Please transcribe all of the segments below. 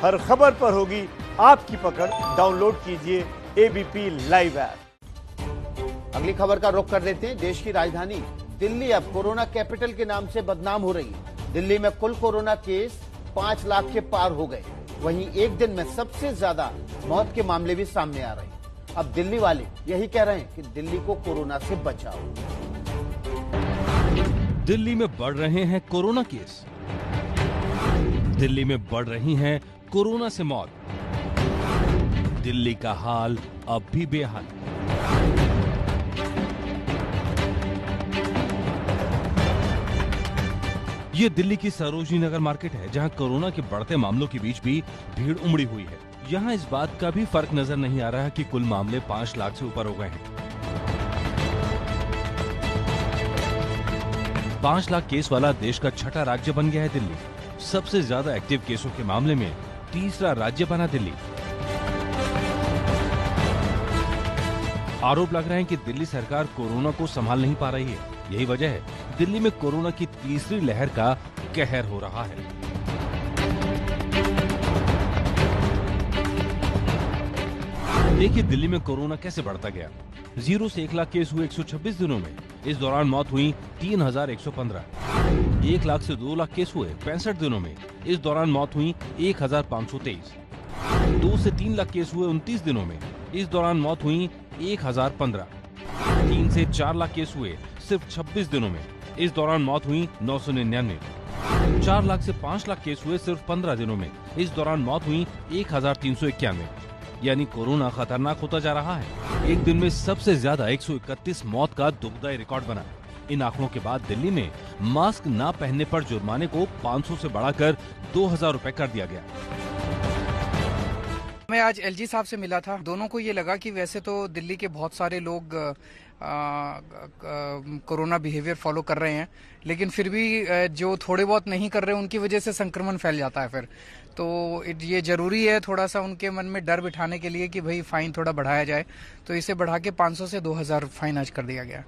हर खबर पर होगी आपकी पकड़। डाउनलोड कीजिए एबीपी लाइव ऐप। अगली खबर का रुख कर देते हैं। देश की राजधानी दिल्ली अब कोरोना कैपिटल के नाम से बदनाम हो रही है। दिल्ली में कुल कोरोना केस 5 लाख के पार हो गए। वहीं एक दिन में सबसे ज्यादा मौत के मामले भी सामने आ रहे हैं। अब दिल्ली वाले यही कह रहे हैं कि दिल्ली को कोरोना से बचाओ। दिल्ली में बढ़ रहे हैं कोरोना केस। दिल्ली में बढ़ रही हैं कोरोना से मौत। दिल्ली का हाल अब भी बेहाल। ये दिल्ली की सरोजनी नगर मार्केट है, जहां कोरोना के बढ़ते मामलों के बीच भी भीड़ उमड़ी हुई है। यहां इस बात का भी फर्क नजर नहीं आ रहा कि कुल मामले 5 लाख से ऊपर हो गए हैं। 5 लाख केस वाला देश का छठा राज्य बन गया है दिल्ली। सबसे ज्यादा एक्टिव केसों के मामले में तीसरा राज्य बना दिल्ली। आरोप लग रहे हैं कि दिल्ली सरकार कोरोना को संभाल नहीं पा रही है। यही वजह है दिल्ली में कोरोना की तीसरी लहर का कहर हो रहा है। देखिए दिल्ली में कोरोना कैसे बढ़ता गया। 0 से 1 लाख केस हुए 126 दिनों में। इस दौरान मौत हुई 3115। 1 लाख से 2 लाख केस हुए 65 दिनों में। इस दौरान मौत हुई 1523। 2 से 3 लाख केस हुए 29 दिनों में। इस दौरान मौत हुई 1015। 3 से 4 लाख केस हुए सिर्फ 26 दिनों में। इस दौरान मौत हुई 999। 4 लाख से 5 लाख केस हुए सिर्फ 15 दिनों में। इस दौरान मौत हुई 1391। यानी कोरोना खतरनाक होता जा रहा है। एक दिन में सबसे ज्यादा 131 मौत का दुखदायी रिकॉर्ड बना। इन आंकड़ों के बाद दिल्ली में मास्क न पहनने पर जुर्माने को 500 से बढ़ाकर 2000 रुपए कर दिया गया। मैं आज एलजी साहब से मिला था। दोनों को ये लगा कि वैसे तो दिल्ली के बहुत सारे लोग कोरोना बिहेवियर फॉलो कर रहे हैं, लेकिन फिर भी जो थोड़े बहुत नहीं कर रहे उनकी वजह से संक्रमण फैल जाता है। फिर तो ये जरूरी है थोड़ा सा उनके मन में डर बिठाने के लिए कि भाई फाइन थोड़ा बढ़ाया जाए। तो इसे बढ़ा के 500 से 2000 फाइन आज कर दिया गया।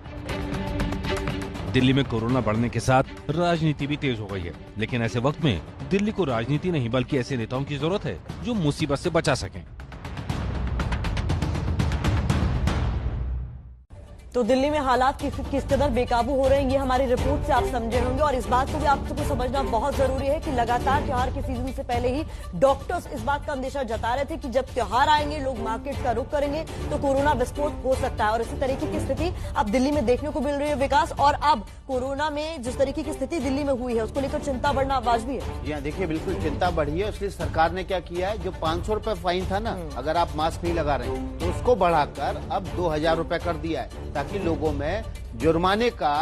दिल्ली में कोरोना बढ़ने के साथ राजनीति भी तेज हो गई है, लेकिन ऐसे वक्त में दिल्ली को राजनीति नहीं बल्कि ऐसे नेताओं की जरूरत है जो मुसीबत से बचा सकें। तो दिल्ली में हालात किस कदर बेकाबू हो रहे हैं ये हमारी रिपोर्ट से आप समझे होंगे। और इस बात को भी आप सबको समझना बहुत जरूरी है कि लगातार त्योहार के सीजन से पहले ही डॉक्टर्स इस बात का अंदेशा जता रहे थे कि जब त्योहार आएंगे लोग मार्केट का रुख करेंगे तो कोरोना विस्फोट हो सकता है। और इसी तरीके की स्थिति अब दिल्ली में देखने को मिल रही है विकास। और अब कोरोना में जिस तरीके की स्थिति दिल्ली में हुई है उसको लेकर चिंता बढ़ना वाजिबी है। यहाँ देखिए बिल्कुल चिंता बढ़ी है। इसलिए सरकार ने क्या किया है, जो 500 रुपए फाइन था ना, अगर आप मास्क नहीं लगा रहे हैं तो उसको बढ़ाकर अब 2000 रुपए कर दिया है, ताकि लोगों में जुर्माने का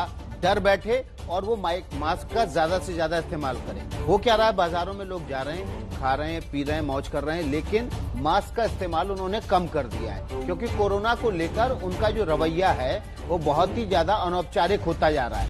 डर बैठे और वो मास्क का ज्यादा से ज्यादा इस्तेमाल करें। हो क्या रहा है, बाजारों में लोग जा रहे हैं, खा रहे हैं, पी रहे हैं, मौज कर रहे हैं, लेकिन मास्क का इस्तेमाल उन्होंने कम कर दिया है, क्योंकि कोरोना को लेकर उनका जो रवैया है वो बहुत ही ज्यादा अनौपचारिक होता जा रहा है।